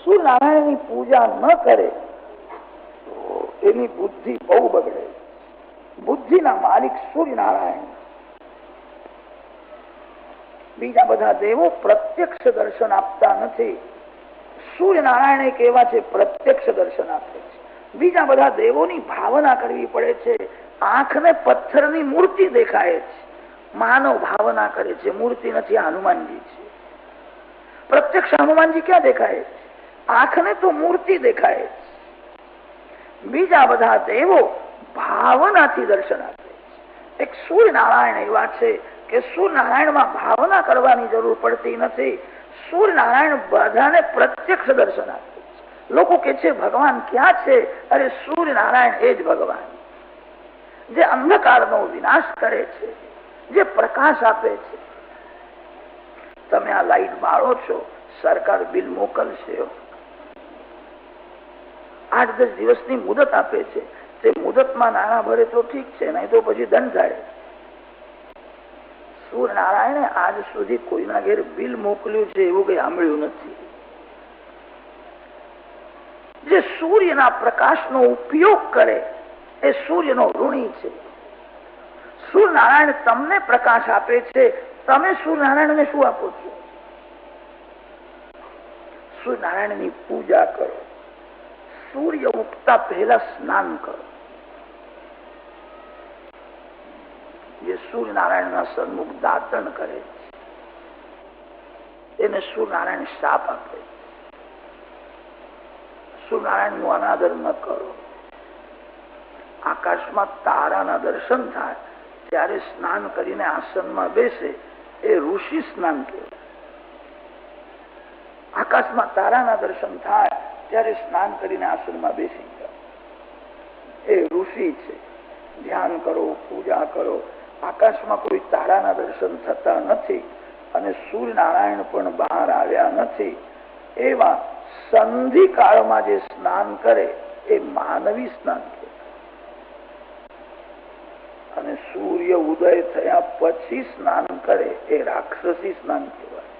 સૂર્યનારાયણની પૂજા ન કરે તો એની બુદ્ધિ બહુ બગડે. બુદ્ધિના માલિક સૂર્યનારાયણ. બીજા બધા દેવો પ્રત્યક્ષ દર્શન આપતા નથી. સૂર્યનારાયણ એક એવા છે પ્રત્યક્ષ દર્શન આપે છે. બીજા બધા દેવોની ભાવના કરવી પડે છે. આંખને પથ્થરની મૂર્તિ દેખાય છે, માનવ ભાવના કરે છે. મૂર્તિ નથી, હનુમાનજી છે. પ્રત્યક્ષ હનુમાનજી ક્યાં દેખાય છે? આંખને તો મૂર્તિ દેખાય છે. બીજા બધા દેવો ભાવનાથી દર્શન આપે છે. એક સૂર્યનારાયણ એવા છે કે સૂર્યનારાયણમાં ભાવના કરવાની જરૂર પડતી નથી. સૂર્યનારાયણ બધાને પ્રત્યક્ષ દર્શન આપે છે. લોકો કે છે ભગવાન ક્યાં છે? અરે સૂર્યનારાયણ એ જ ભગવાન, જે અંધકારનો વિનાશ કરે છે, જે પ્રકાશ આપે છે. તમે આ લાઈટ બાળો છો, સરકાર બિલ મોકલશે. 8-10 દિવસની મુદત આપે છે. તે મુદતમાં નાણાં ભરે તો ઠીક છે, નહીં તો પછી દંડ થાય. સૂર્યનારાયણે આજ સુધી કોઈના ઘેર બિલ મોકલ્યું છે એવું કઈ સાંભળ્યું નથી. જે સૂર્યના પ્રકાશનો ઉપયોગ કરે એ સૂર્યનો ઋણી છે. સૂર્યનારાયણ તમને પ્રકાશ આપે છે, તમે સૂર્યનારાયણને શું આપો છો? સૂર્યનારાયણની પૂજા કરો. સૂર્ય ઉગતા પહેલા સ્નાન કરો. જે સૂર્યનારાયણના સન્મુખ દાતણ કરે છે એને સૂર્યનારાયણ શાપ આપે. સૂર્યનારાયણનું અનાદર ન કરો. આકાશમાં તારાના દર્શન થાય ત્યારે સ્નાન કરીને આસનમાં બેસે એ ઋષિ સ્નાન કહેવાય. આકાશમાં તારાના દર્શન થાય ત્યારે સ્નાન કરીને આસનમાં બેસી જાય એ ઋષિ છે. ધ્યાન કરો, પૂજા કરો. આકાશમાં કોઈ તારાના દર્શન થતા નથી અને સૂર્યનારાયણ પણ બહાર આવ્યા નથી. એવા સંધિ કાળમાં જે સ્નાન કરે એ માનવી સ્નાન કહેવાય. અને સૂર્ય ઉદય થયા પછી સ્નાન કરે એ રાક્ષસી સ્નાન કહેવાય.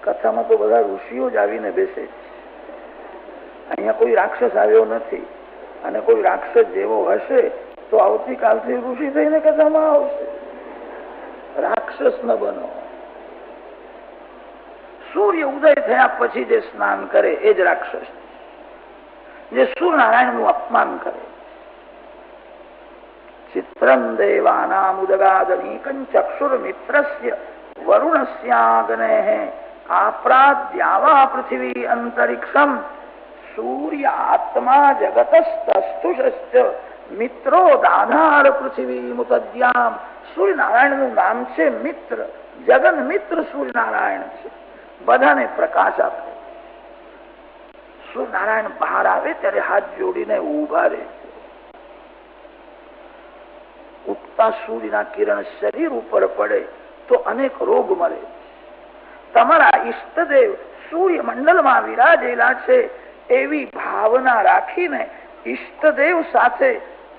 કથામાં તો બધા ઋષિઓ જ આવીને બેસે છે. અહીંયા કોઈ રાક્ષસ આવ્યો નથી. અને કોઈ રાક્ષસ જેવો હશે તો આવતીકાલથી ઋષિ થઈને કથામાં આવશે. રાક્ષસ ન બનો. સૂર્ય ઉદય થયા પછી જે સ્નાન કરે એ જ રાક્ષસ, જે સૂર્યનારાયણ નું અપમાન કરે. ચિત્રમ દેવાનામ ઉદગાદનીકં ચક્ષુર મિત્રસ્ય વરુણસ્યાગ્નેઃ આપ્રાદ્યાવા પૃથ્વી અંતરિક્ષમ સૂર્ય આત્મા જગતસ્તસ્તુષશ્ચ મિત્રો દાધાર પૃથ્વી મુતદ્યામ. સૂર્યનારાયણ નું નામ છે મિત્ર. જગન મિત્ર સૂર્યનારાયણ છે. બધાને પ્રકાશ આપે. સૂર્યનારાયણ બહાર આવે ત્યારે હાથ જોડીને ઉભા રહે. ઉગતા સૂર્યના કિરણ શરીર ઉપર પડે તો અનેક રોગ મરે. તમારા ઈષ્ટદેવ સૂર્ય મંડળમાં વિરાજેલા છે એવી ભાવના રાખીને ઈષ્ટદેવ સાથે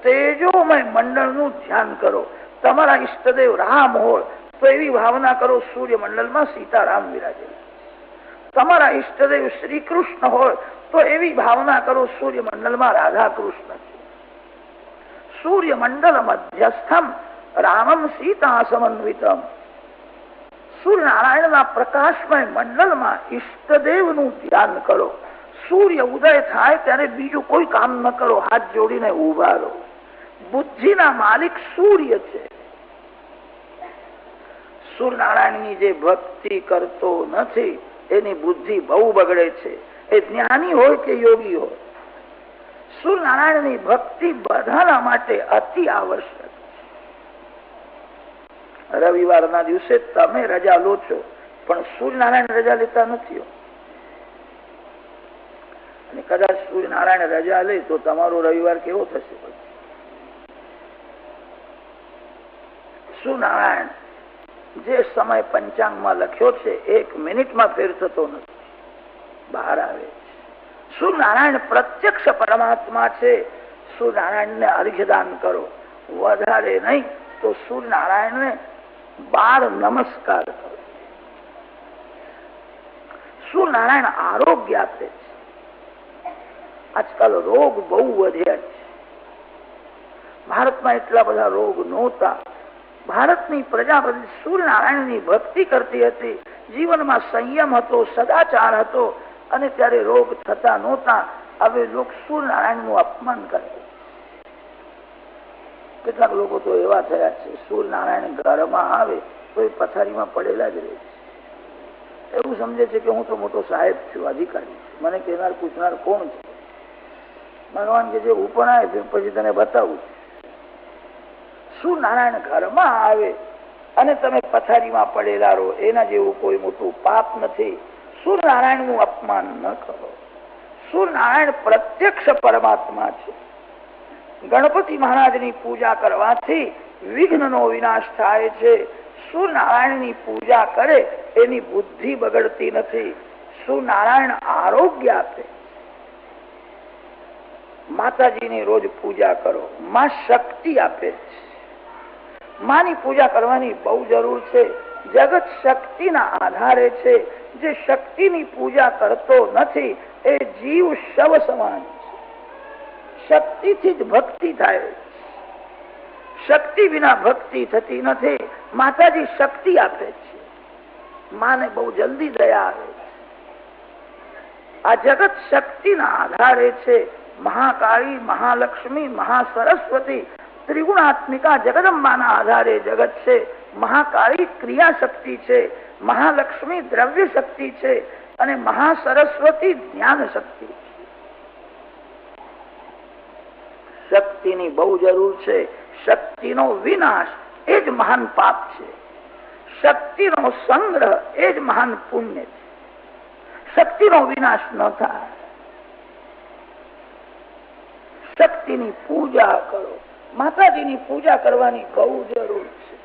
તેજોમય મંડળનું ધ્યાન કરો. તમારા ઈષ્ટદેવ રામ હોય તો એવી ભાવના કરો સૂર્ય મંડળમાં સીતારામ વિરાજેલા. તમારા ઈષ્ટદેવ શ્રી કૃષ્ણ હોય તો એવી ભાવના કરો સૂર્ય મંડળમાં રાધા કૃષ્ણ છે. સૂર્ય મંડળ મધ્યસ્થમ રામમ સીતા સમન્વિતમ. સૂર્યનારાયણના પ્રકાશમય મંડળમાં ઈષ્ટદેવનું ધ્યાન કરો. સૂર્ય ઉદય થાય ત્યારે બીજું કોઈ કામ ન કરો, હાથ જોડીને ઉભા રહો. બુદ્ધિના માલિક સૂર્ય છે. સૂર્યનારાયણની જે ભક્તિ કરતો નથી એની બુદ્ધિ બહુ બગડે છે. એ જ્ઞાની હોય કે યોગી હોય. સૂર્યનારાયણની ભક્તિ બધાના માટે અતિ આવશ્યક. રવિવારના દિવસે તમે રજા લો છો પણ સૂર્યનારાયણ રજા લેતા નથી. અને કદાચ સૂર્યનારાયણ રજા લે તો તમારો રવિવાર કેવો થશે? સૂર્યનારાયણ જે સમય પંચાંગમાં લખ્યો છે 1 મિનિટમાં ફેર થતો નથી, બહાર આવે. સૂર્યનારાયણ પ્રત્યક્ષ પરમાત્મા છે. સૂર્યનારાયણને અર્ઘ્યદાન કરો. વધારે નહીં તો સૂર્યનારાયણને 12 નમસ્કાર કરો. સૂર્યનારાયણ આરોગ્ય આપે છે. આજકાલ રોગ બહુ વધ્યા છે. ભારતમાં એટલા બધા રોગ નહોતા. ભારતની પ્રજા બધી સૂર્યનારાયણની ભક્તિ કરતી હતી, જીવનમાં સંયમ હતો, સદાચાર હતો, અને ત્યારે રોગ થતા નહોતા. હવે લોકો સૂર્યનારાયણનું અપમાન કરે. કેટલાક લોકો તો એવા થયા છે, સૂર્યનારાયણ ઘરમાં આવે તો એ પથારીમાં પડેલા જ રહે છે. એવું સમજે છે કે હું તો મોટો સાહેબ છું, અધિકારી છું, મને કહેનાર પૂછનાર કોણ છે? ભગવાન કે જે હું પણ આવે પછી તને બતાવું. સૂર્યનારાયણ ઘરમાં આવે અને તમે પથારીમાં પડેલા રહો, એના જેવું કોઈ મોટું પાપ નથી. સૂર્યનારાયણ નું અપમાન ન કરો. સૂર્યનારાયણ પ્રત્યક્ષ પરમાત્મા છે. ગણપતિ મહારાજની પૂજા કરવાથી વિઘ્નનો વિનાશ થાય છે. સૂર્યનારાયણની પૂજા કરે એની બુદ્ધિ બગડતી નથી. સૂર્યનારાયણ આરોગ્ય આપે. માતાજીની રોજ પૂજા કરો, માં શક્તિ આપે છે. માની પૂજા કરવાની બહુ જરૂર છે. જગત શક્તિના આધારે છે. જે શક્તિની પૂજા કરતો નથી એ જીવ શવ સમાન છે. શક્તિથી જ ભક્તિ થાય. શક્તિ વિના ભક્તિ થતી નથી. માતાજી શક્તિ આપે છે. માને બહુ જલ્દી દયા આવે છે. આ જગત શક્તિના આધારે છે. મહાકાળી, મહાલક્ષ્મી, મહાસરસ્વતી ત્રિગુણાત્મિકા જગદંબાના આધારે જગત છે. મહાકાળી ક્રિયા શક્તિ છે, મહાલક્ષ્મી દ્રવ્ય શક્તિ છે, અને મહાસરસ્વતી જ્ઞાન શક્તિ છે. શક્તિની બહુ જરૂર છે. શક્તિનો વિનાશ એ જ મહાન પાપ છે. શક્તિનો સંગ્રહ એ જ મહાન પુણ્ય છે. શક્તિનો વિનાશ ન થાય. શક્તિની પૂજા કરો. માતાજીની પૂજા કરવાની બહુ જરૂર છે.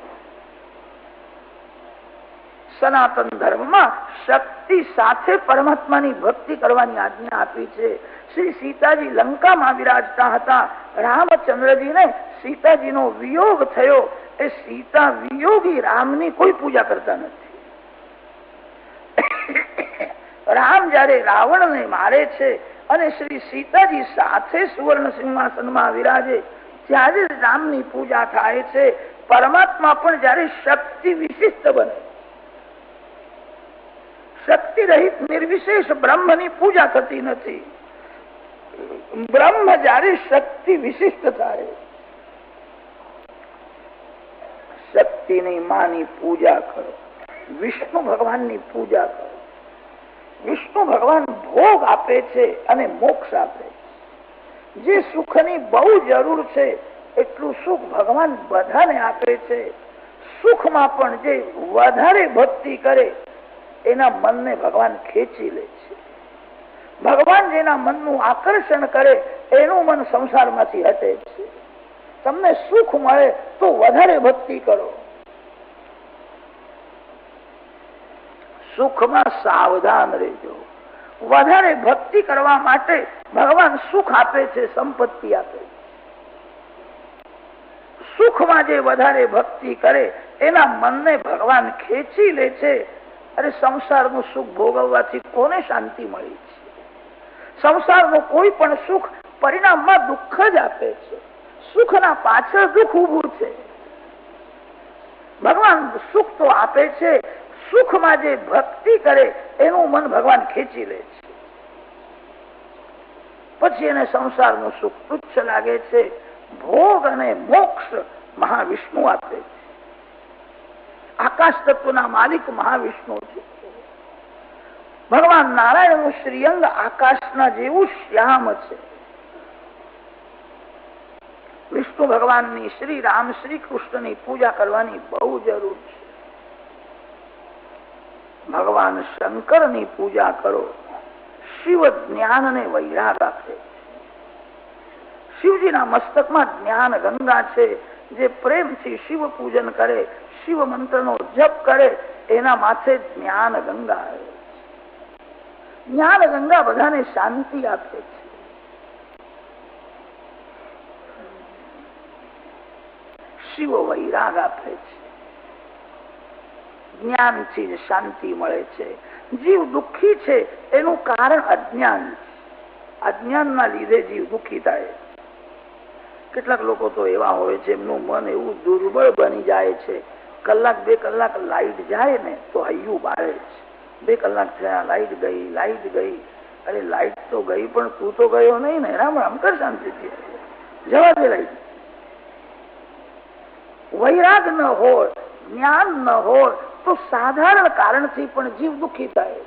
સનાતન ધર્મમાં શક્તિ સાથે પરમાત્માની ભક્તિ કરવાની આજ્ઞા આપી છે. શ્રી સીતાજી લંકામાં વિરાજતા હતા. રામચંદ્રજીને સીતાજીનો વિયોગ થયો. એ સીતા વિયોગી રામની કોઈ પૂજા કરતા નથી. રામ જયારે રાવણને મારે છે અને શ્રી સીતાજી સાથે સુવર્ણ સિંહાસનમાં વિરાજે ત્યારે રામની પૂજા થાય છે. પરમાત્મા પણ જયારે શક્તિ વિશિષ્ટ બને, શક્તિ રહિત નિર્વિશેષ બ્રહ્મની પૂજા થતી નથી. બ્રહ્મ જયારે શક્તિ વિશિષ્ટ થાય, શક્તિની માની પૂજા કરો. વિષ્ણુ ભગવાનની પૂજા કરો. વિષ્ણુ ભગવાન ભોગ આપે છે અને મોક્ષ આપે છે. જે સુખની બહુ જરૂર છે એટલું સુખ ભગવાન બધાને આપે છે. સુખમાં પણ જે વધારે ભક્તિ કરે એના મનને ભગવાન ખેંચી લે છે. ભગવાન જેના મનનું આકર્ષણ કરે એનું મન સંસારમાંથી હટે છે. તમને સુખ મળે તો વધારે ભક્તિ કરો. સુખમાં સાવધાન રહેજો. વધારે ભક્તિ કરવા માટે ભગવાન સુખ આપે છે, સંપત્તિ આપે છે. સુખમાં જે વધારે ભક્તિ કરે એના મનને ભગવાન ખેંચી લે છે. અરે સંસારનું સુખ ભોગવવાથી કોને શાંતિ મળી છે? સંસારનું કોઈ પણ સુખ પરિણામમાં દુઃખ જ આપે છે. સુખના પાછળ દુઃખ ઉભું છે. ભગવાન સુખ તો આપે છે. સુખમાં જે ભક્તિ કરે એનું મન ભગવાન ખેંચી લે છે. પછી એને સંસારનું સુખ તુચ્છ લાગે છે. ભોગ અને મોક્ષ મહાવિષ્ણુ આપે છે. આકાશ તત્વના માલિક મહાવિષ્ણુ છે. ભગવાન નારાયણનું શ્રીઅંગ આકાશના જેવું શ્યામ છે. વિષ્ણુ ભગવાનની, શ્રી રામ, શ્રી કૃષ્ણની પૂજા કરવાની બહુ જરૂર છે. ભગવાન શંકરની પૂજા કરો. શિવ જ્ઞાન અને વૈરાગ આપે. શિવજીના મસ્તકમાં જ્ઞાન ગંગા છે. જે પ્રેમથી શિવ પૂજન કરે, શિવ મંત્રનો જપ કરે એના માથે જ્ઞાન ગંગા આવે. જ્ઞાન ગંગા બધાને શાંતિ આપે છે. શિવ વૈરાગ આપે છે. જ્ઞાનથી જ શાંતિ મળે છે. જીવ દુઃખી છે એનું કારણ અજ્ઞાન. અજ્ઞાનના લીધે જીવ દુઃખી થાય. કેટલાક લોકો તો એવા હોય છે, એમનું મન એવું દુર્બળ બની જાય છે, કલાક 2 કલાક લાઈટ જાય ને તો હૈયું બાળે છે. 2 કલાક થયા, લાઈટ ગઈ. અરે લાઈટ તો ગઈ પણ તું તો ગયો નહીં ને, રામ રામ કર શાંતિથી, જવા દે લાઈટ. વૈરાગ ન હોય, જ્ઞાન ન હોય તો સાધારણ કારણથી પણ જીવ દુઃખી થાય.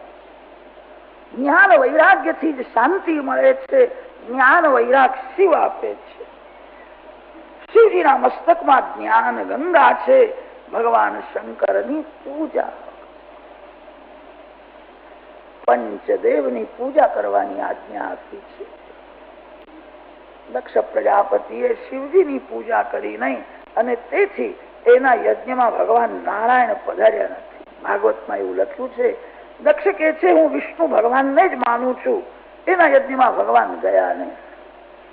જ્ઞાન વૈરાગ્યથી જ શાંતિ મળે છે. જ્ઞાન વૈરાગ શિવ આપે છે. શિવજીના મસ્તકમાં જ્ઞાન ગંગા છે. ભગવાન શંકરની પૂજા, પંચદેવની પૂજા કરવાની આજ્ઞા આપી છે. દક્ષ પ્રજાપતિએ શિવજીની પૂજા કરી નહીં અને તેથી એના યજ્ઞમાં ભગવાન નારાયણ પધાર્યા નથી. ભાગવતમાં એવું લખ્યું છે. દક્ષ કે છે હું વિષ્ણુ ભગવાનને જ માનું છું, એના યજ્ઞમાં ભગવાન ગયા નહીં.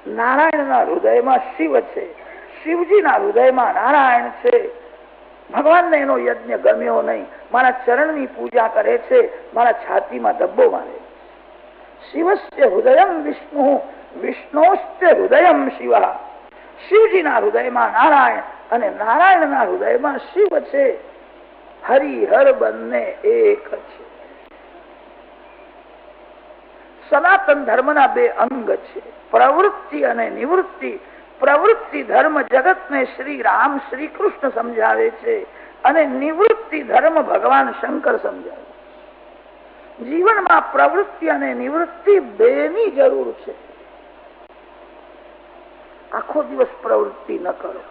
નારાયણના હૃદયમાં શિવ છે, શિવજીના હૃદયમાં નારાયણ છે. ભગવાનને એનો યજ્ઞ ગમ્યો નહીં. મારા ચરણની પૂજા કરે છે, મારા છાતીમાં ધબ્બો મારે. શિવસ્ય હૃદયમ વિષ્ણુ, વિષ્ણોસ્ય હૃદયમ શિવ. શિવજીના હૃદયમાં નારાયણ અને નારાયણના હૃદયમાં શિવ છે. હરિહર બંને એક છે. સનાતન ધર્મના 2 અંગ છે, પ્રવૃત્તિ અને નિવૃત્તિ. પ્રવૃત્તિ ધર્મ જગતને શ્રી રામ શ્રી કૃષ્ણ સમજાવે છે અને નિવૃત્તિ ધર્મ ભગવાન શંકર સમજાવે. જીવનમાં પ્રવૃત્તિ અને નિવૃત્તિ 2ની જરૂર છે. આખો દિવસ પ્રવૃત્તિ ન કરો.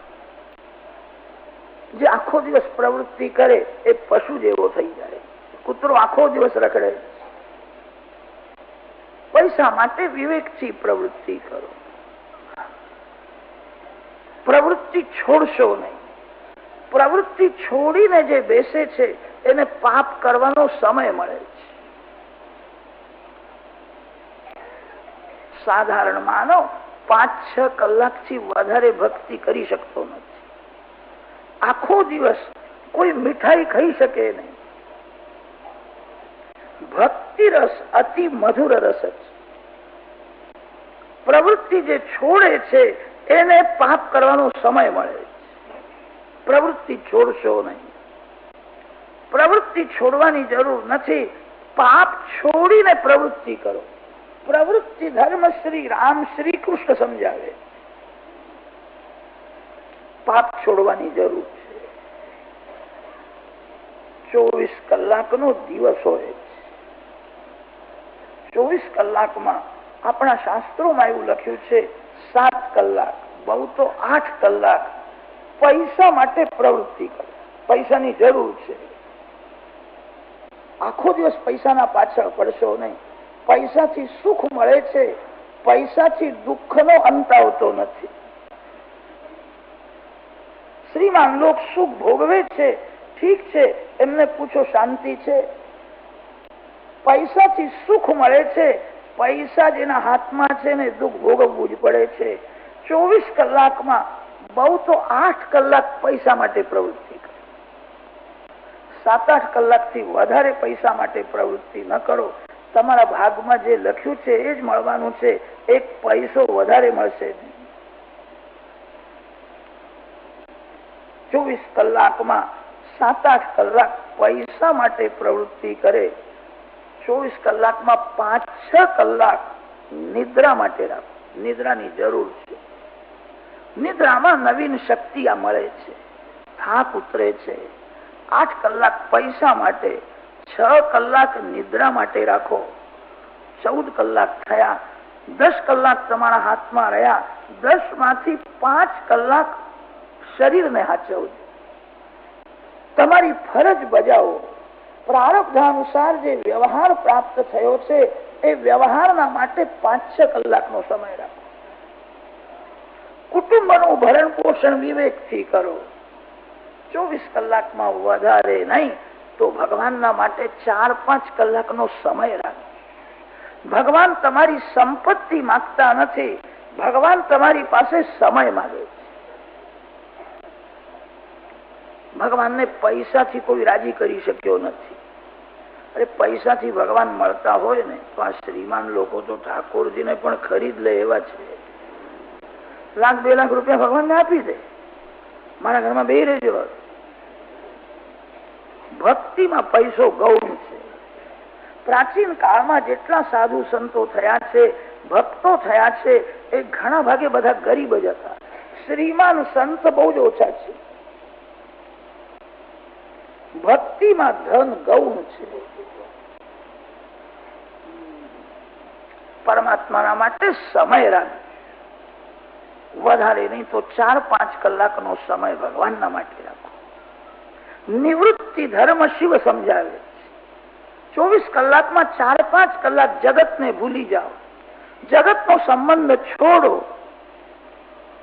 જે આખો દિવસ પ્રવૃત્તિ કરે એ પશુ જેવો થઈ જાય. કૂતરો આખો દિવસ રખડે. પૈસા માટે વિવેકથી પ્રવૃત્તિ કરો. પ્રવૃત્તિ છોડશો નહીં. પ્રવૃત્તિ છોડીને જે બેસે છે એને પાપ કરવાનો સમય મળે છે. સાધારણ માનવ 5-6 કલાકથી વધારે ભક્તિ કરી શકતો નથી. આખો દિવસ કોઈ મીઠાઈ ખાઈ શકે નહીં. ભક્તિ રસ અતિ મધુર રસ છે. પ્રવૃત્તિ જે છોડે છે એને પાપ કરવાનો સમય મળે છે. પ્રવૃત્તિ છોડશો નહીં. પ્રવૃત્તિ છોડવાની જરૂર નથી. પાપ છોડીને પ્રવૃત્તિ કરો. પ્રવૃત્તિ ધર્મ શ્રી રામ શ્રી કૃષ્ણ સમજાવે. પાપ છોડવાની જરૂર છે. 24 કલાકનો દિવસ હોય છે. 24 કલાકમાં આપણા શાસ્ત્રોમાં એવું લખ્યું છે 7 કલાક, બહુ તો 8 કલાક પૈસા માટે પ્રવૃત્તિ કરો. પૈસાની જરૂર છે. આખો દિવસ પૈસાના પાછળ પડશો નહીં. પૈસાથી સુખ મળે છે, પૈસાથી દુઃખનો અંત આવતો નથી. શ્રીમાન લોક સુખ ભોગવે છે, ઠીક છે, એમને પૂછો શાંતિ છે. પૈસાથી સુખ મળે છે, પૈસા જેના હાથમાં છે ને દુઃખ ભોગવવું જ પડે છે. 24 કલાકમાં બહુ તો 8 કલાક પૈસા માટે પ્રવૃત્તિ કરો. 7-8 કલાકથી વધારે પૈસા માટે પ્રવૃત્તિ ન કરો. તમારા ભાગમાં જે લખ્યું છે એ જ મળવાનું છે. 1 પૈસો વધારે મળશે નહીં. 24 કલાકમાં 7-8 કલાક પૈસા માટે પ્રવૃત્તિ કરે. 24 કલાકમાં 5-6 કલાક નિદ્રા માટે રાખો. નિદ્રાની જરૂર છે. નિદ્રામાં નવીન શક્તિ મળે છે, થાક ઉતરે છે. 8 કલાક પૈસા માટે, 6 કલાક નિદ્રા માટે રાખો. 14 કલાક થયા. 10 કલાક તમારા હાથમાં રહ્યા. 10 માંથી 5 કલાક શરીરને હાચવજો. તમારી ફરજ બજાવો. પ્રારબ્ધાનુસાર જે વ્યવહાર પ્રાપ્ત થયો છે એ વ્યવહારના માટે 5-6 કલાકનો સમય રાખો. કુટુંબનું ભરણ પોષણ વિવેકથી કરો. 24 કલાકમાં વધારે નહીં તો ભગવાનના માટે 4-5 કલાકનો સમય રાખો. ભગવાન તમારી સંપત્તિ માંગતા નથી, ભગવાન તમારી પાસે સમય માંગે છે. ભગવાનને પૈસાથી કોઈ રાજી કરી શક્યો નથી. અરે પૈસાથી ભગવાન મળતા હોય ને તો આ શ્રીમાન લોકો તો ઠાકોરજીને પણ ખરીદ લે એવા છે. લાખ 2 લાખ રૂપિયા ભગવાનને આપી દે, મારા ઘરમાં બે રહેજો. ભક્તિમાં પૈસો ગૌણ છે. પ્રાચીન કાળમાં જેટલા સાધુ સંતો થયા છે, ભક્તો થયા છે, એ ઘણા ભાગે બધા ગરીબ જ હતા. શ્રીમાન સંત બહુ જ ઓછા છે. ભક્તિમાં ધન ગૌણ છે. પરમાત્માના માટે સમય રાખો, વધારે નહીં તો 4-5 કલાકનો સમય ભગવાનના માટે રાખો. નિવૃત્તિ ધર્મ શિવ સમજાવે છે. 24 કલાકમાં 4-5 કલાક જગતને ભૂલી જાઓ, જગતનો સંબંધ છોડો.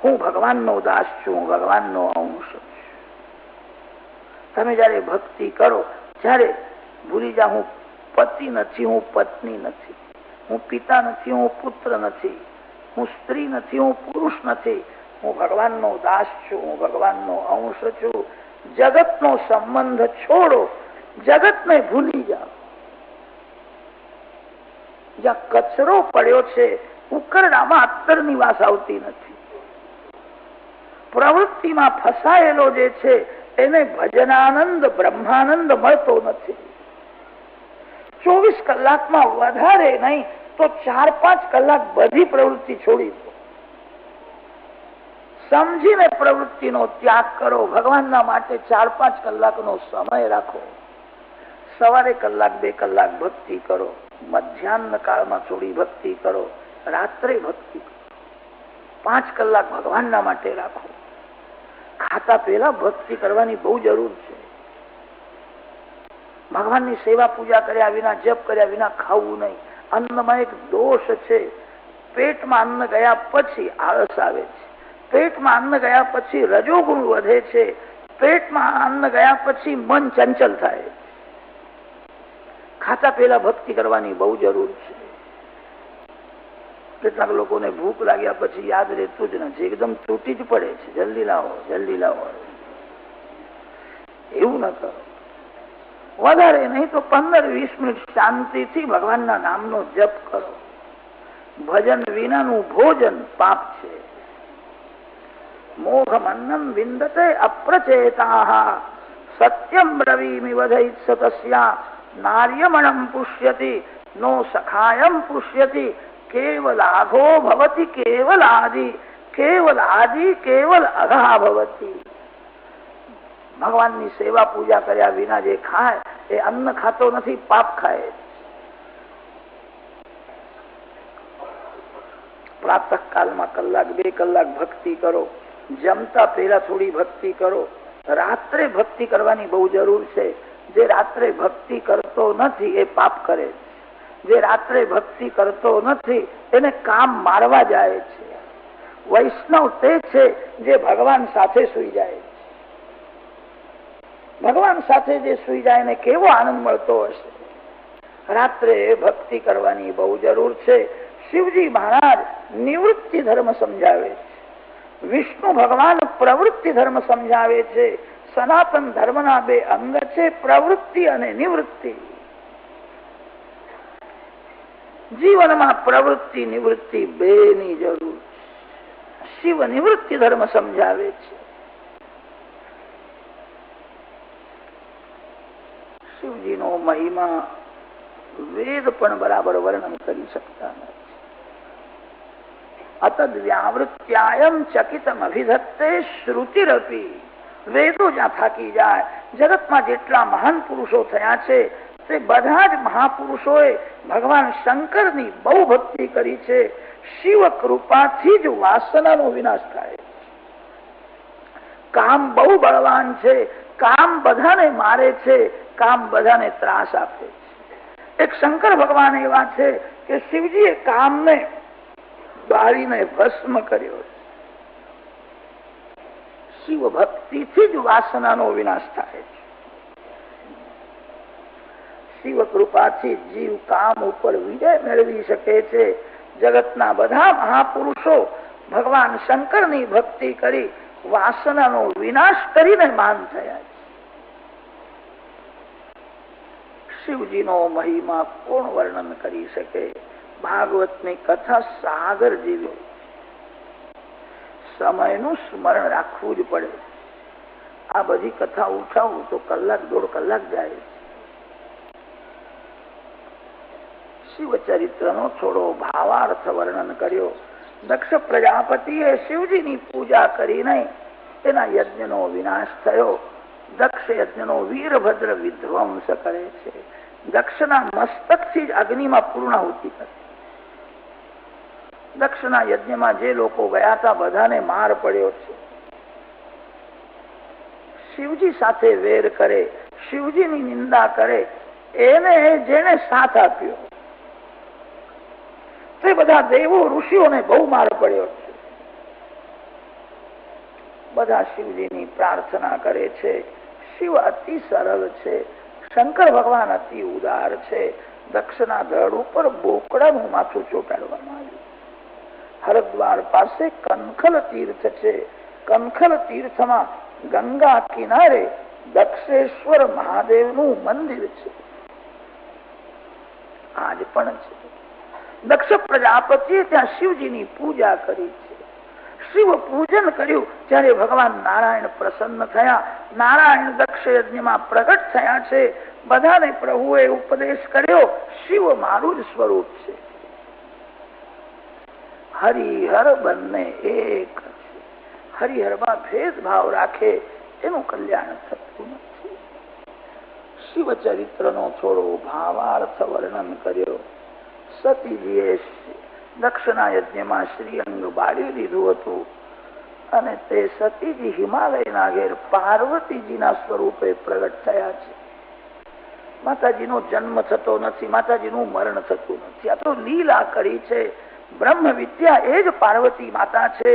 હું ભગવાનનો દાસ છું, હું ભગવાનનો અંશ છું. તમે જયારે ભક્તિ કરો ત્યારે ભૂલી જાઓ, હું પતિ નથી, હું પત્ની નથી, હું પિતા નથી, હું પુત્ર નથી, હું સ્ત્રી નથી, હું પુરુષ નથી, હું ભગવાનનો દાસ છું, હું ભગવાનનો અંશ છું. જગતનો સંબંધ છોડો, જગતને ભૂલી જાઓ. જ્યાં કચરો પડ્યો છે ઉકરડામાં અત્તરની વાસ આવતી નથી. પ્રવૃત્તિમાં ફસાયેલો જે છે એને ભજનાનંદ બ્રહ્માનંદ મળતો નથી. 24 કલાકમાં વધારે નહીં તો 4-5 કલાક બધી પ્રવૃત્તિ છોડી દો. સમજીને પ્રવૃત્તિનો ત્યાગ કરો. ભગવાનના માટે 4-5 કલાકનો સમય રાખો. સવારે 1-2 કલાક ભક્તિ કરો, મધ્યાહન કાળમાં થોડી ભક્તિ કરો, રાત્રે ભક્તિ કરો. 5 કલાક ભગવાનના માટે રાખો. ખાતા પહેલા ભક્તિ કરવાની બહુ જરૂર છે. ભગવાનની સેવા પૂજા કર્યા વિના, જપ કર્યા વિના ખાવું નહીં. અન્નમાં એક દોષ છે. પેટમાં અન્ન ગયા પછી આળસ આવે છે, પેટમાં અન્ન ગયા પછી રજોગુણ વધે છે, પેટમાં અન્ન ગયા પછી મન ચંચલ થાય. ખાતા પહેલા ભક્તિ કરવાની બહુ જરૂર છે. કેટલાક લોકોને ભૂખ લાગ્યા પછી યાદ રહેતું જ નથી, એકદમ તૂટી જ પડે છે, જલ્દી લાવો, જલ્દી લાવો. એવું ન કરો. વધારે નહીં તો 15-20 મિનિટ શાંતિથી ભગવાનના નામનો જપ કરો. ભજન વિનાનું ભોજન પાપ છે. મોઘમન્નમ વિંદતે અપ્રચેતાઃ સત્યમ બ્રવીમિ વદૈત સતસ્યા નાર્યમણમ પુષ્યતિ નો સખાયમ પુષ્યતિ કેવલાઘો ભવતિ કેવલાદિ કેવલાદિ કેવલ અઘા ભવતિ. ભગવાનની સેવા પૂજા કર્યા વિના જે ખાય એ અન્ન ખાતો નથી, પાપ ખાય. પ્રાતઃ કાલમાં 1-2 કલાક ભક્તિ કરો. જમતા પહેલા થોડી ભક્તિ કરો. રાત્રે ભક્તિ કરવાની બહુ જરૂર છે. જે રાત્રે ભક્તિ કરતો નથી એ પાપ કરે છે. જે રાત્રે ભક્તિ કરતો નથી એને કામ મારવા જાય છે. વૈષ્ણવ તે છે જે ભગવાન સાથે સુઈ જાય છે. ભગવાન સાથે જે સુઈ જાય એને કેવો આનંદ મળતો હશે. રાત્રે ભક્તિ કરવાની બહુ જરૂર છે. શિવજી મહારાજ નિવૃત્તિ ધર્મ સમજાવે છે, વિષ્ણુ ભગવાન પ્રવૃત્તિ ધર્મ સમજાવે છે. સનાતન ધર્મના 2 અંગ છે, પ્રવૃત્તિ અને નિવૃત્તિ. જીવનમાં પ્રવૃત્તિ નિવૃત્તિ બેની જરૂર છે. શિવ નિવૃત્તિ ધર્મ સમજાવે છે. શિવજીનો મહિમા વેદ પણ બરાબર વર્ણન કરી શકતા નથી. અતદ વ્યાવૃત્યાયમ ચકિતમ અભિધત્તે શ્રુતિરપી. વેદો જ્યાં થાકી જાય. જગતમાં જેટલા મહાન પુરુષો થયા છે તે બધા જ મહાપુરુષોએ ભગવાન શંકરની બહુ ભક્તિ કરી છે. શિવ કૃપાથી જ વાસનાનો વિનાશ થાય. કામ બહુ બળવાન છે. કામ બધાને મારે છે, કામ બધાને ત્રાસ આપે છે. એક શંકર ભગવાન એવા છે કે શિવજીએ કામને બાળીને ભસ્મ કર્યો છે. શિવ ભક્તિથી જ વાસનાનો વિનાશ થાય છે. શિવ કૃપાથી જીવ કામ ઉપર વિજય મેળવી શકે છે. જગતના બધા મહાપુરુષો ભગવાન શંકરની ભક્તિ કરી વાસનાનો વિનાશ કરીને મહાન થયા છે. શિવજીનો મહિમા કોણ વર્ણન કરી શકે? ભાગવતની કથા સાગર જેવી, સમયનું સ્મરણ રાખવું જ પડે. આ બધી કથા ઉઠાવું તો કલાક દોઢ કલાક જાય. શિવચરિત્રનો થોડો ભાવાર્થ વર્ણન કર્યો. દક્ષ પ્રજાપતિએ શિવજીની પૂજા કરી નહીં, તેના યજ્ઞનો વિનાશ થયો. દક્ષ યજ્ઞનો વીરભદ્ર વિધ્વંસ કરે છે. દક્ષના મસ્તકથી જ અગ્નિમાં પૂર્ણાહુતિ કરે. દક્ષના યજ્ઞમાં જે લોકો ગયા હતા બધાને માર પડ્યો છે. શિવજી સાથે વેર કરે, શિવજીની નિંદા કરે, એને જેને સાથ આપ્યો તે બધા દેવો ઋષિઓને બહુ માર પડ્યો છે. બધા શિવજીની પ્રાર્થના કરે છે. શિવ અતિ સરળ છે, શંકર ભગવાન અતિ ઉદાર છે. દક્ષના ધડ ઉપર બોકડાનું માથું ચોટાડવામાં આવ્યું. હરદ્વાર પાસે કનખલ તીર્થ છે. કનખલ તીર્થમાં ગંગા કિનારે દક્ષેશ્વર મહાદેવનું મંદિર છે. આજ પણ છે. દક્ષ પ્રજાપતિએ ત્યાં શિવજીની પૂજા કરી છે. શિવ પૂજન કર્યું ત્યારે ભગવાન નારાયણ પ્રસન્ન થયા. નારાયણ દક્ષ યજ્ઞમાં પ્રગટ થયા છે. બધાને પ્રભુએ ઉપદેશ કર્યો, શિવ મારું જ સ્વરૂપ છે. હરિહર બંને એક છે. હરિહરમાં ભેદભાવ રાખે એનું કલ્યાણ થતું નથી. શિવચરિત્રનો થોડો ભાવાર્થ વર્ણન કર્યો. સતીજીએ દક્ષના યજ્ઞમાં શ્રીઅંગ બાળી લીધું હતું અને તે સતીજી હિમાલયના ઘેર પાર્વતીજીના સ્વરૂપે પ્રગટ થયા છે. માતાજીનો જન્મ થતો નથી, માતાજીનું મરણ થતું નથી. આ તો લીલા કરી છે. બ્રહ્મ વિદ્યા એ જ પાર્વતી માતા છે.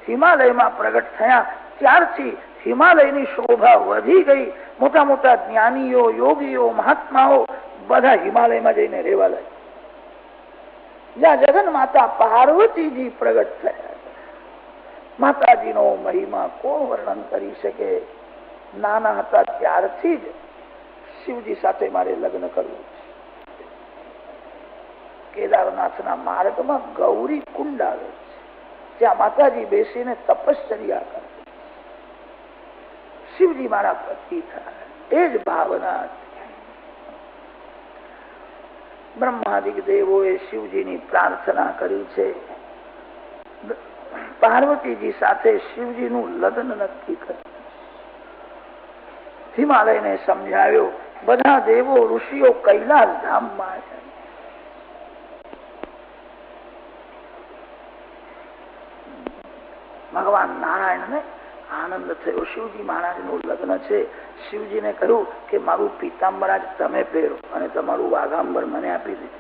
હિમાલયમાં પ્રગટ થયા ત્યારથી હિમાલયની શોભા વધી ગઈ. મોટા મોટા જ્ઞાનીઓ, યોગીઓ, મહાત્માઓ બધા હિમાલયમાં જઈને રહેવા લાગ્યા. જ્યાં જગન માતા પાર્વતીજી પ્રગટ થયા. માતાજીનો મહિમા કોણ વર્ણન કરી શકે? નાના હતા ત્યારથી જ શિવજી સાથે મારે લગ્ન કરવું છે. કેદારનાથના માર્ગમાં ગૌરી કુંડ આવે છે, ત્યાં માતાજી બેસીને તપશ્ચર્યા કરે. શિવજી મારા પતિ થાય, એ જ ભાવના. બ્રહ્માદિક દેવોએ શિવજીની પ્રાર્થના કરી છે. પાર્વતીજી સાથે શિવજીનું લગ્ન નક્કી કર્યું. હિમાલયને સમજાવ્યો. બધા દેવો ઋષિઓ કૈલાસ ધામમાં આવ્યા. ભગવાન નારાયણને આનંદ થયો. શિવજી મહારાજનું લગ્ન છે. શિવજીને કહ્યું કે મારું પીતાંબરાજ તમે પહેરો અને તમારું વાઘાંબર મને આપી દેજો.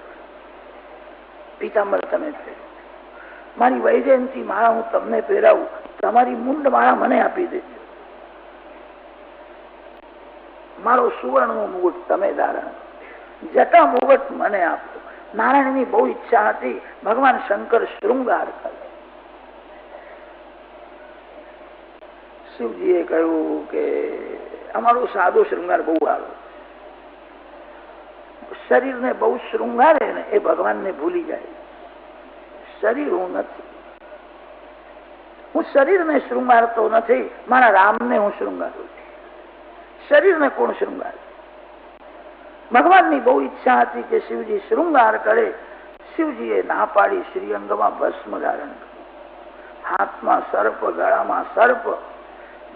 પીતાંબર તમે પહેરો. મારી વૈજયંતી માળા હું તમને પહેરાવું, તમારી મુંડ માળા મને આપી દેજો. મારો સુવર્ણનું મુગટ તમે ધારણ, જટા મુગટ મને આપો. નારાયણની બહુ ઈચ્છા હતી ભગવાન શંકર શૃંગાર કરે. શિવજીએ કહ્યું કે અમારો સાદો શૃંગાર બહુ આવે. શરીરને બહુ શૃંગારે ને એ ભગવાનને ભૂલી જાય. શરીર હું નથી, હું શરીરને શૃંગારતો નથી, મારા રામને હું શૃંગારું. શરીરને કોણ શૃંગારે? ભગવાનની બહુ ઈચ્છા હતી કે શિવજી શૃંગાર કરે. શિવજીએ ના પાડી. શ્રીઅંગમાં ભસ્મ ધારણ કર્યું, હાથમાં સર્પ, ગળામાં સર્પ,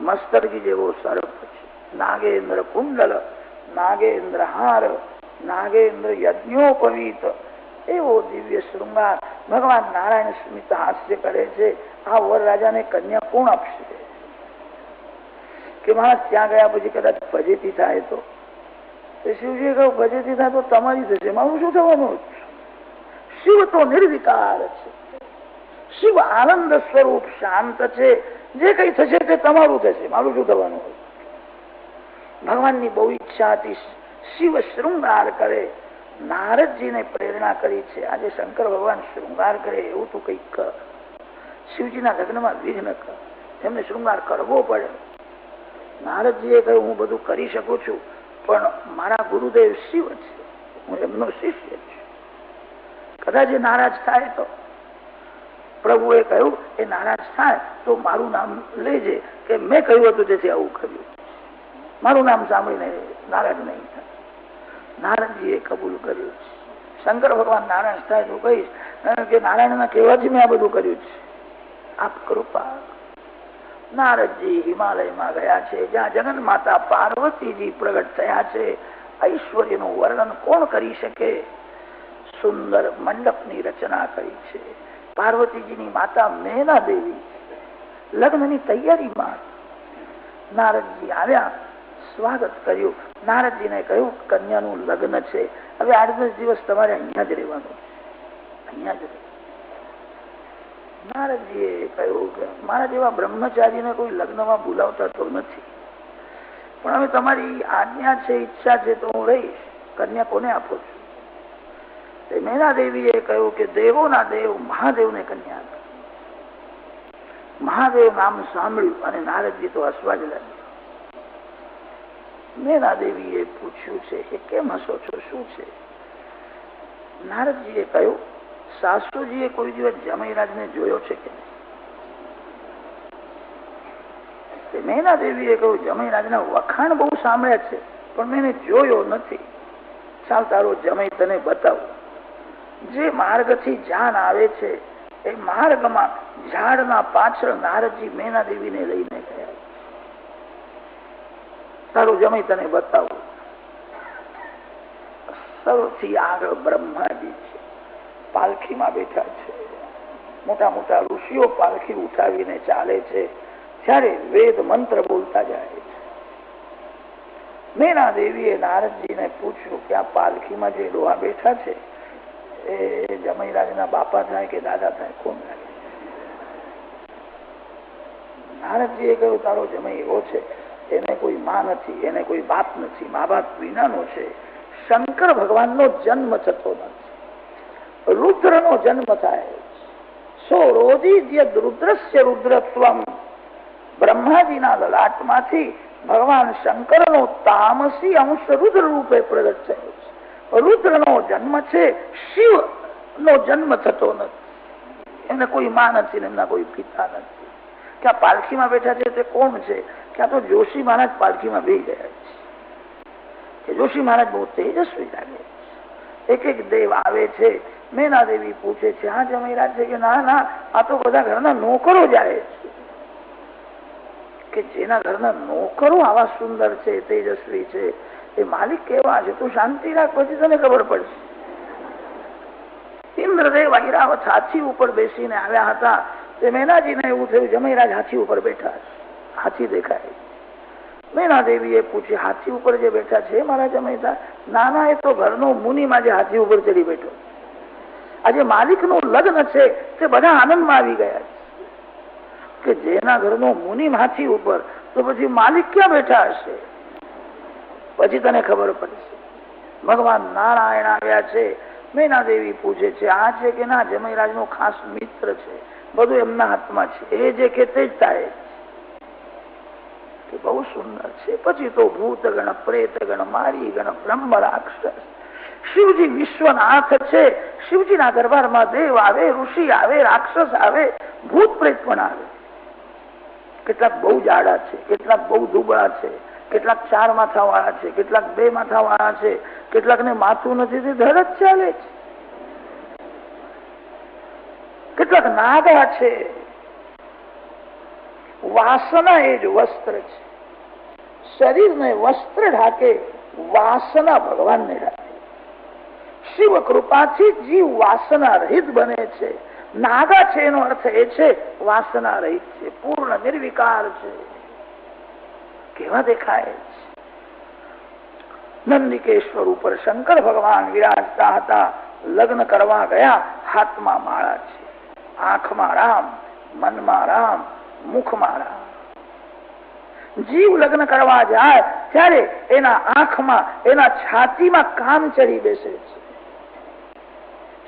મસ્તરકી જેવો સર્પ છે. નાગેન્દ્ર કુંડલ, નાગેન્દ્ર હાર, નાગેન્દ્ર યજ્ઞોપવીત, એવો દિવ્ય શૃંગાર. ભગવાન નારાયણ સ્મિત હાસ્ય કરે છે. આ વરરાજાને કન્યા કોણ આપશે? કે મહારાજ ત્યાં ગયા પછી કદાચ ફજેતી થાય તો? શિવજીએ કહ્યું ફજેતી થાય તો તમારી થશે, મારું શું થવાનું? શિવ તો નિર્વિકાર છે. શિવ આનંદ સ્વરૂપ શાંત છે. જે કઈ થશે તે તમારું થશે, મારું શું થવાનું? ભગવાનની બહુ ઈચ્છા હતી શિવ શૃંગાર કરે. નારદજીને પ્રેરણા કરી છે. આજે શંકર ભગવાન શૃંગાર કરે એવું તું કઈક કર. શિવજીના લગ્નમાં વિઘ્ન કર, એમને શૃંગાર કરવો પડે. નારદજીએ કહ્યું હું બધું કરી શકું છું, પણ મારા ગુરુદેવ શિવ છે, હું એમનો શિષ્ય છું. કદાચ એ નારાજ થાય તો પ્રભુએ કહ્યું એ નારાજ થાય તો મારું નામ લેજે કે મેં કહ્યું હતું તેથી આવું કર્યું. મારું નામ સાંભળીને નારાજ નહીં થાય. નારદજીએ કબૂલ કર્યું. શંકર ભગવાન નારાજ થાય તો કહીશ કે નારાયણના કહેવાથી મેં આ બધું કર્યું છે, આપ કૃપા. નારદજી હિમાલયમાં ગયા છે, જ્યાં જગન માતા પાર્વતીજી પ્રગટ થયા છે. ઐશ્વર્યનું વર્ણન કોણ કરી શકે? સુંદર મંડપની રચના કરી છે. પાર્વતીજીની માતા મેના દેવી લગ્નની તૈયારીમાં. નારદજી આવ્યા, સ્વાગત કર્યું. નારદજીને કહ્યું કન્યાનું લગ્ન છે, હવે 8-10 દિવસ તમારે અહીંયા જ રહેવાનું, અહીંયા જ. નારદજીએ કહ્યું કે મારા જેવા બ્રહ્મચારીને કોઈ લગ્નમાં બોલાવતા તો નથી, પણ હવે તમારી આજ્ઞા છે, ઈચ્છા છે તો હું રહીશ. કન્યા કોને આપો છો? મેના દેવીએ કહ્યું કે દેવોના દેવ મહાદેવને કન્યા આપો. મહાદેવ નામ સાંભળ્યું અને નારદજી તો હસવા જ લાગ્યા. મેના દેવીએ પૂછ્યું છે કે કેમ હસો છો, શું છે? નારદજીએ કહ્યું સાસુજીએ કોઈ દિવસ જમૈરાજને જોયો છે કે નહીં? મેના દેવીએ કહ્યું જમૈરાજના વખાણ બહુ સાંભળ્યા છે પણ મેં જોયો નથી. ચાલ તારો જમૈ તને બતાવું. જે માર્ગથી જાન આવે છે એ માર્ગમાં ઝાડના પાછળ નારદજી મેના દેવીને લઈને ગયા. તારું જમૈ તને બતાવું. સૌથી આગળ બ્રહ્માજી છે, પાલખીમાં બેઠા છે. મોટા મોટા ઋષિઓ પાલખી ઉઠાવીને ચાલે છે, ત્યારે વેદ મંત્ર બોલતા જાય છે. મેના દેવીએ નારદજીને પૂછ્યું કે આ પાલખીમાં જે ડોહા બેઠા છે એ જમૈરાજના બાપા થાય કે દાદા થાય, કોણ થાય? નારદજીએ કહ્યું તારો જમૈ એવો છે, એને કોઈ માં નથી, એને કોઈ બાપ નથી, મા બાપ વિનાનો છે. શંકર ભગવાનનો જન્મ થતો નથી, રુદ્રનો જન્મ થાય. સો રોધિત રુદ્રસ્ય રુદ્રત્વમ. બ્રહ્માજીના લલાટમાંથી ભગવાન શંકરનો તામસી અંશ રુદ્ર રૂપે પ્રગટ થયો છે. રુદ્રનો જન્મ છે, શિવ નો જન્મ થતો નથી. એમને કોઈ માં નથી, એમના કોઈ પિતા નથી. કે આ પાલખીમાં બેઠા છે તે કોણ છે? કે આ તો જોશી મહારાજ પાલખીમાં બેસી ગયા છે. જોશી મહારાજ બહુ તેજસ્વી લાગે છે. એક એક દેવ આવે છે. મેના દેવી પૂછે છે હા જમૈરાજ છે કે ના ના, આ તો બધા ઘરના નોકરો જાય છે. કે જેના ઘરના નોકરો આવા સુંદર છે, તેજસ્વી છે, એ માલિક કેવા છે? તું શાંતિ રાખ, પછી તને ખબર પડશે. ઇન્દ્રદેવ ઐરાવત હાથી ઉપર બેસીને આવ્યા હતા. તે મેનાજીને એવું થયું જમૈરાજ હાથી ઉપર બેઠા છે, હાથી દેખાય. મેના દેવીએ પૂછ્યું હાથી ઉપર જે બેઠા છે મારા જમૈતા? નાના, એ તો ઘરનો મુનિમાં જે હાથી ઉપર ચડી બેઠો. આજે માલિકનું લગ્ન છે તે બધા આનંદમાં આવી ગયા છે. કે જેના ઘરનો મુનિ હાથી ઉપર, તો પછી માલિક ક્યાં બેઠા હશે? પછી તને ખબર પડશે. ભગવાન નારાયણ આવ્યા છે. મેના દેવી પૂછે છે આ છે કે ના, જમૈરાજ નો ખાસ મિત્ર છે, બધું એમના હાથમાં છે, એ જે કે તે જ થાય. કે બહુ સુંદર છે. પછી તો ભૂત ગણ, પ્રેત ગણ, મારી ગણ, બ્રહ્મ રાક્ષસ. શિવજી વિશ્વનાથ છે. શિવજીના દરબારમાં દેવ આવે, ઋષિ આવે, રાક્ષસ આવે, ભૂત પ્રેત પણ આવે. કેટલાક બહુ જાડા છે, કેટલાક બહુ દુબળા છે, કેટલાક 4 માથા વાળા છે, કેટલાક 2 માથા વાળા છે, કેટલાક ને માથું નથી તે ધડ જ ચાલે છે. કેટલાક નાગા છે. વાસના એ જ વસ્ત્ર છે. શરીરને વસ્ત્ર ઢાકે, વાસના ભગવાનને ઢાકે. શિવ કૃપાથી જીવ વાસના રહિત બને છે. નાગા છે એનો અર્થ એ છે વાસના રહિત છે, પૂર્ણ નિર્વિકાર છે. કેવા દેખાય છે? નંદિકેશ્વર ઉપર શંકર ભગવાન વિરાજતા હતા. લગ્ન કરવા ગયા, હાથમાં માળા છે, આંખમાં રામ, મનમાં રામ, મુખમાં રામ. જીવ લગ્ન કરવા જાય ત્યારે એના આંખમાં, એના છાતીમાં કામ ચડી બેસે છે.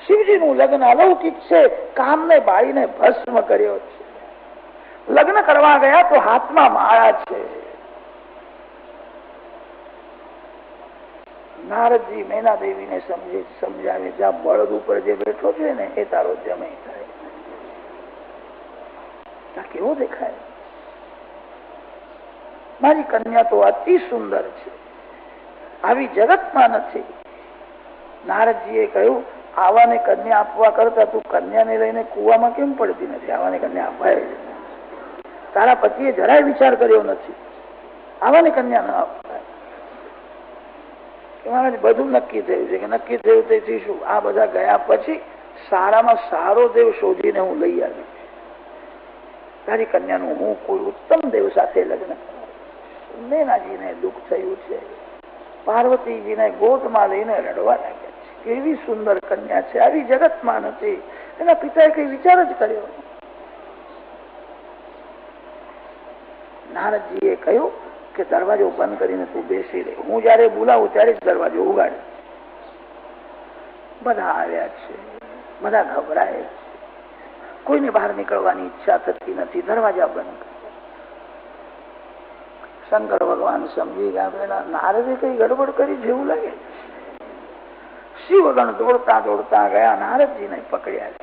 શિવજીનું લગ્ન અલૌકિક છે, કામને બાળીને ભસ્મ કર્યો છે. લગ્ન કરવા ગયા તો હાથમાં માળા છે. નારદજી મેના દેવીને સમજાવે જ્યાં બળદ ઉપર જે બેઠો છે ને એ તારો જમાઈ થાય. કેવો દેખાય? મારી કન્યા તો અતિ સુંદર છે, આવી જગતમાં નથી. નારદજીએ કહ્યું, આવાને કન્યા આપવા કરતા તું કન્યાને લઈને કુવામાં કેમ પડતી નથી? આવાને કન્યા અપાય. તારા પતિએ જરાય વિચાર કર્યો નથી, આવાને કન્યા ન અપાય. બધું નક્કી થયું છે કે નક્કી થયું તેથી શું? આ બધા ગયા પછી સારામાં સારો દેવ શોધીને હું લઈ આવી. તારી કન્યાનું હું કોઈ ઉત્તમ દેવ સાથે લગ્ન કરાવું. મેનાજીને દુઃખ થયું છે. પાર્વતીજીને ગોદમાં લઈને રડવા લાગ્યા છે. કેવી સુંદર કન્યા છે, આવી જગતમાં નથી. એના પિતાએ કઈ વિચાર જ કર્યો. નારદજીએ કહ્યું કે દરવાજો બંધ કરીને તું બેસી રહે, હું જયારે બોલાવું ત્યારે જ દરવાજો ઉગાડે. બધા આવ્યા છે, બધા ગભરાય છે, કોઈને બહાર નીકળવાની ઈચ્છા થતી નથી. દરવાજા બંધ. શંકર ભગવાન સમજી ગયા, નારદે કઈ ગડબડ કરી જેવું લાગે. શિવગણ દોડતા દોડતા ગયા, નારદજીને પકડ્યા.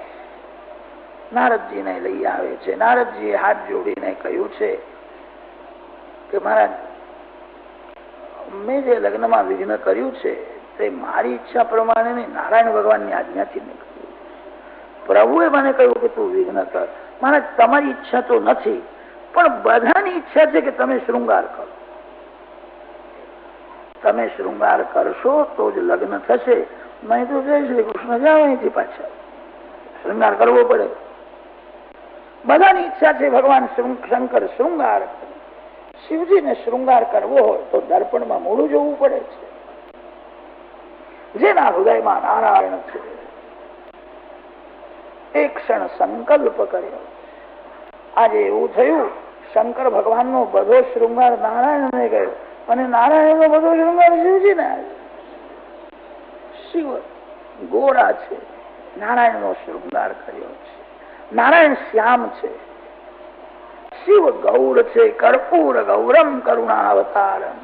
નારદજીને લઈ આવે છે. નારદજીએ હાથ જોડીને કહ્યું છે કે મહારાજ, મેં જે લગ્નમાં વિઘ્ન કર્યું છે તે મારી ઈચ્છા પ્રમાણે નહીં, નારાયણ ભગવાનની આજ્ઞાથી નહીં કર્યું. પ્રભુએ મને કહ્યું કે તું વિઘ્ન કર. મહારાજ, તમારી ઈચ્છા તો નથી, પણ બધાની ઈચ્છા છે કે તમે શૃંગાર કરો. તમે શૃંગાર કરશો તો જ લગ્ન થશે, નહીં તો જય શ્રી કૃષ્ણ જાઓ અહીંથી પાછા. શૃંગાર કરવો પડે. બધાની ઈચ્છા છે ભગવાન શંકર શૃંગાર. શિવજીને શૃંગાર કરવો હોય તો દર્પણમાં મોઢું જોવું પડે છે. જેના હૃદયમાં નારાયણ છે એક ક્ષણ સંકલ્પ કર્યો. આજે એવું થયું, શંકર ભગવાનનો બધો શૃંગાર નારાયણને ગયો અને નારાયણનો બધો શૃંગાર શિવજીને આવ્યો. શિવ ગોરા છે, નારાયણનો શૃંગાર કર્યો છે. નારાયણ શ્યામ છે, શિવ ગૌર છે. કર્પૂર ગૌરમ કરુણા અવતારમ.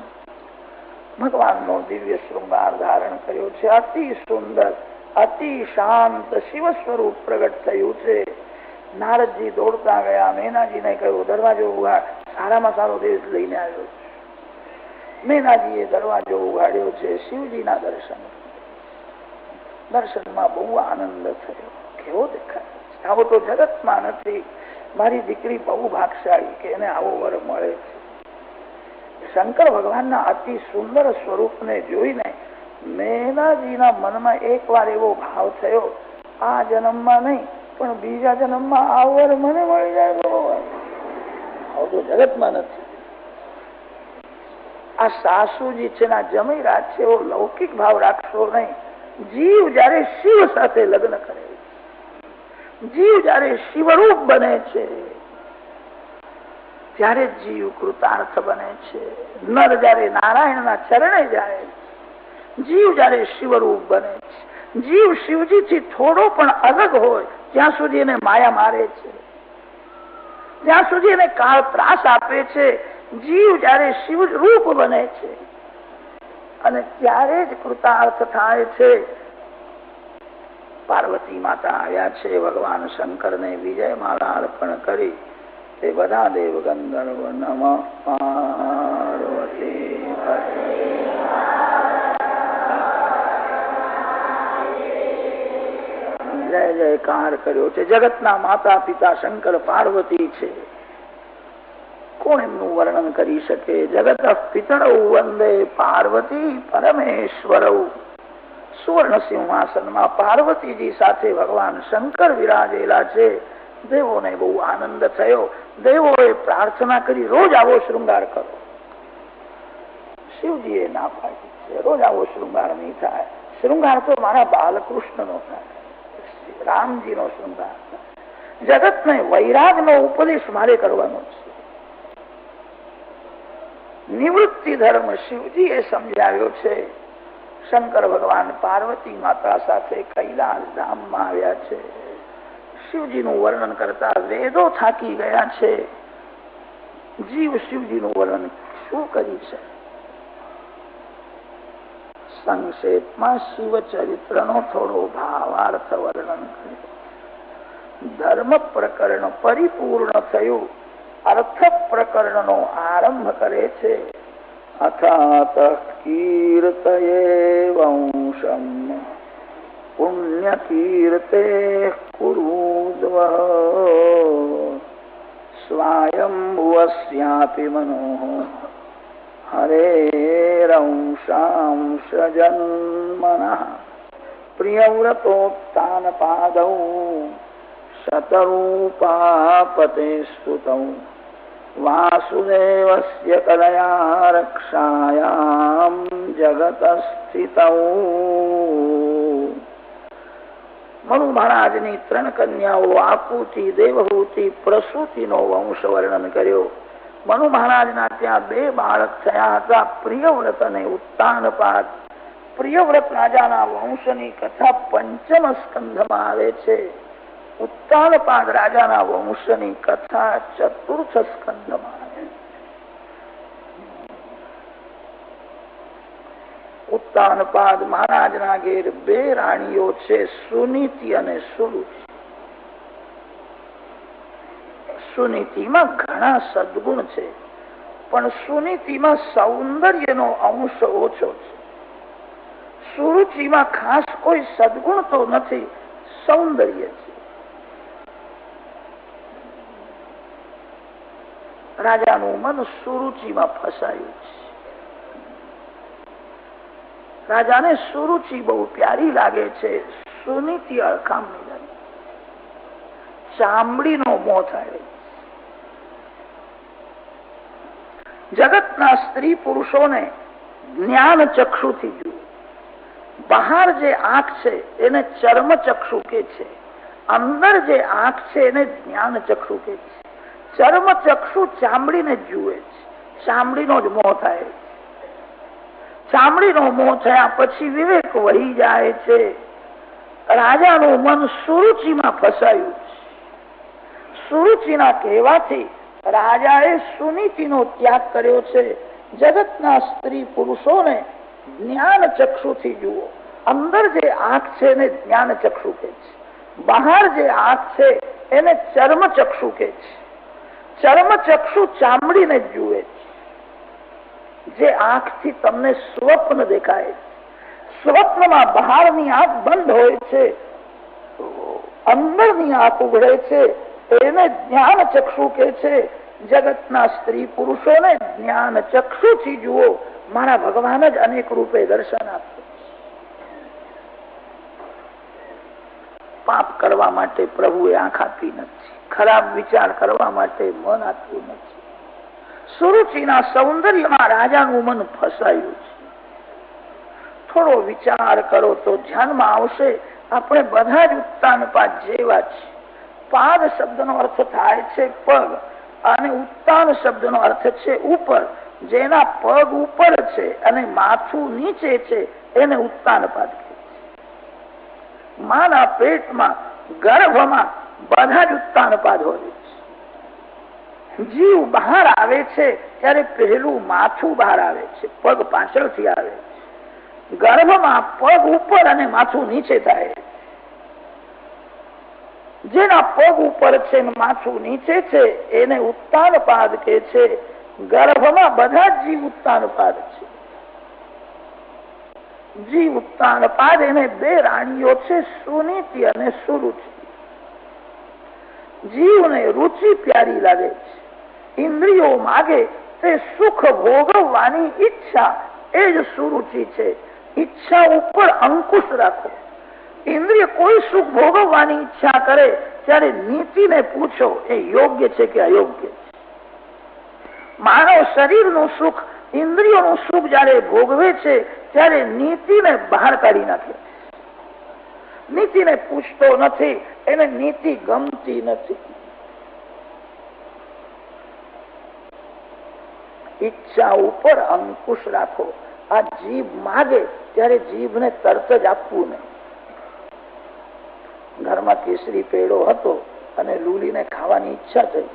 ભગવાનનો દિવ્ય શૃંગાર ધારણ કર્યો છે. અતિ સુંદર, અતિ શાંત શિવ સ્વરૂપ પ્રગટ થયું છે. નારદજી દોડતા ગયા, મેનાજીને કહ્યું દરવાજો ઉઘાડ. સારામાં સારો દેશ લઈને આવ્યો છે. મેનાજીએ દરવાજો ઉઘાડ્યો છે. શિવજીના દર્શનમાં બહુ આનંદ થયો. કેવો દેખાય! આવો તો જગતમાં નથી. મારી દીકરી બહુ ભાગશાળી કે એને આવો વર મળે છે. શંકર ભગવાનના અતિ સુંદર સ્વરૂપને જોઈને મેનાજીના મનમાં એક વાર એવો ભાવ થયો, આ જન્મમાં નહીં પણ બીજા જન્મમાં આ વર મને મળી જાય તો આવું તો જગતમાં નથી. આ સાસુજી છે ના જમાઈ રાજ છે એવો લૌકિક ભાવ રાખશો નહીં. જીવ જયારે શિવ સાથે લગ્ન કરે, જીવ જયારે શિવરૂપ બને છે ત્યારે જીવ કૃતાર્થ બને છે. નર જયારે નારાયણના ચરણે જાય, જીવ જયારે શિવરૂપ બને છે. જીવ શિવજીથી થોડો પણ અલગ હોય ત્યાં સુધી એને માયા મારે છે, જ્યાં સુધી એને કાળ ત્રાસ આપે છે. જીવ જયારે શિવ રૂપ બને છે અને ત્યારે જ કૃતાર્થ થાય છે. પાર્વતી માતા આવ્યા છે. ભગવાન શંકરને વિજય માળા અર્પણ કરી તે બધા દેવ ગંધર્વ નમઃ પાર્વતી જય જયકાર કર્યો છે. જગતના માતા પિતા શંકર પાર્વતી છે. કોણ એમનું વર્ણન કરી શકે? જગત પિતરૌ વંદે પાર્વતી પરમેશ્વરૌ. સુવર્ણ સિંહાસનમાં પાર્વતીજી સાથે ભગવાન શંકર વિરાજેલા છે. દેવોને બહુ આનંદ થયો. દેવોએ પ્રાર્થના કરી રોજ આવો શૃંગાર કરો. શિવજીએ ના પાડી છે, રોજ આવો શૃંગાર નહીં થાય. શૃંગાર તો મારા બાલકૃષ્ણનો થાય, રામજીનો શૃંગાર થાય. જગતને વૈરાગનો ઉપદેશ મારે કરવાનો છે. નિવૃત્તિ ધર્મ શિવજીએ સમજાવ્યો છે. શંકર ભગવાન પાર્વતી માતા સાથે કૈલાસ ધામમાં આવ્યા છે. શિવજીનું વર્ણન કરતા વેદો થાકી ગયા છે. જીવ શિવજીનું વર્ણન શું કરી છે? સંક્ષેપમાં શિવ ચરિત્રનો થોડો ભાવાર્થ વર્ણન કર્યો. ધર્મ પ્રકરણ પરિપૂર્ણ થયું, અર્થ પ્રકરણનો આરંભ કરે છે. અથાત કીર્તયે વંશમ પુણ્ય કીર્તે કુરુદ્વ સ્વાયંભુવસ્યાપિ મનોઃ હરેરંશાંશ જન્મનઃ પ્રિયવ્રતોત્થાનપાદૌ શતરૂપાપતે સ્તુતૌ વાસુદેવસ્ય કલયા રક્ષાયામ જગત સ્થિતૌ. મનુ મહારાજની 3 કન્યાઓ આકુતિ, દેવહૂતિ, પ્રસૂતિનો વંશ વર્ણન કર્યો. મનુ મહારાજના ત્યાં 2 બાળક થયા હતા, પ્રિયવ્રત અને ઉત્તાનપાદ. પ્રિયવ્રત રાજાના વંશની કથા 5મ સ્કંધમાં આવે છે. ઉત્તાનપાદ રાજાના વંશની કથા 4થ સ્કંધમાં આવે. ઉત્તાનપાદ મહારાજના ઘેર 2 રાણીઓ છે, સુનીતિ અને સુરુચિ. સુનીતિમાં ઘણા સદગુણ છે, પણ સુનીતિમાં સૌંદર્યનો અંશ ઓછો છે. સુરુચિમાં ખાસ કોઈ સદગુણ તો નથી, સૌંદર્ય છે. રાજાનું મન સુરુચિમાં ફસાયું છે. રાજાને સુરુચિ બહુ પ્યારી લાગે છે, સુનીતિ અળખામણી લાગે. ચામડીનો મોહ થાય. જગતના સ્ત્રી પુરુષોને જ્ઞાન ચક્ષુથી જુએ. બહાર જે આંખ છે એને ચર્મ ચક્ષુ કે છે, અંદર જે આંખ છે એને જ્ઞાન ચક્ષુ કે છે. ચર્મ ચક્ષુ ચામડીને જુએ છે, ચામડીનો જ મોહ થાય. ચામડીનો મોહ થયા પછી વિવેક વહી જાય છે. રાજાનું મન સુરુચિમાં ફસાયું છે. સુરુચિના કહેવાથી રાજાએ સુનીતિનો ત્યાગ કર્યો છે. જગતના સ્ત્રી પુરુષોને જ્ઞાન ચક્ષુથી જુઓ. અંદર જે આંખ છે એને જ્ઞાન ચક્ષુ કે છે, બહાર જે આંખ છે એને ચર્મ ચક્ષુ કે છે. ચર્મ ચક્ષુ ચામડીને જુએ છે. જે આંખથી તમને સ્વપ્ન દેખાય છે, સ્વપ્નમાં બહારની આંખ બંધ હોય છે, અંદરની આંખ ઉઘડે છે, એને જ્ઞાન ચક્ષુ કે છે. જગતના સ્ત્રી પુરુષોને જ્ઞાન ચક્ષુથી જુઓ. મારા ભગવાન જ અનેક રૂપે દર્શન આપે. પાપ કરવા માટે પ્રભુએ આંખ આપી નથી, ખરાબ વિચાર કરવા માટે મન આપ્યું નથી. સુરુચિના સૌંદર્યમાં રાજાનું મન ફસાયું છે. થોડો વિચાર કરો તો ધ્યાનમાં આવશે, આપણે બધા જ ઉત્તાનપાદ જેવા છે. પાદ શબ્દનો અર્થ થાય છે પગ, અને ઉત્તાન શબ્દનો અર્થ છે ઉપર. જેના પગ ઉપર છે અને માથું નીચે છે એને ઉત્તાનપાદ કહે છે. માના પેટમાં, ગર્ભમાં બધા જ ઉત્તાનપાદ હોય છે. જીવ બહાર આવે છે ત્યારે પહેલું માથું બહાર આવે છે, પગ પાછળથી આવે છે. ગર્ભમાં પગ ઉપર અને માથું નીચે થાય. જેના પગ ઉપર છે માથું નીચે છે એને ઉત્તાનપાદ કે છે. ગર્ભમાં બધા જીવ ઉત્તાનપાદ છે. જીવ ઉત્તાનપાદ એને 2 રાણીઓ છે, સુનીતિ અને સુરુચિ. જીવને રુચિ પ્યારી લાગે છે. ઇન્દ્રિયો માગે તે સુખ ભોગવવાની ઈચ્છા એ જ સુરુચિ છે. ઈચ્છા ઉપર અંકુશ રાખો. ઇન્દ્રિય કોઈ સુખ ભોગવવાની ઈચ્છા કરે ત્યારે નીતિને પૂછો, એ યોગ્ય છે કે અયોગ્ય છે. માનવ શરીરનું સુખ, ઇન્દ્રિયોનું સુખ જયારે ભોગવે છે ત્યારે નીતિને બહાર કાઢી નાખે. નીતિને પૂછતો નથી, એને નીતિ ગમતી નથી. ઈચ્છા ઉપર અંકુશ રાખો. આ જીભ માગે ત્યારે જીભને તરત જ આપવું નહીં. ઘરમાં કેસરી પેડો હતો અને લૂલીને ખાવાની ઈચ્છા થઈ.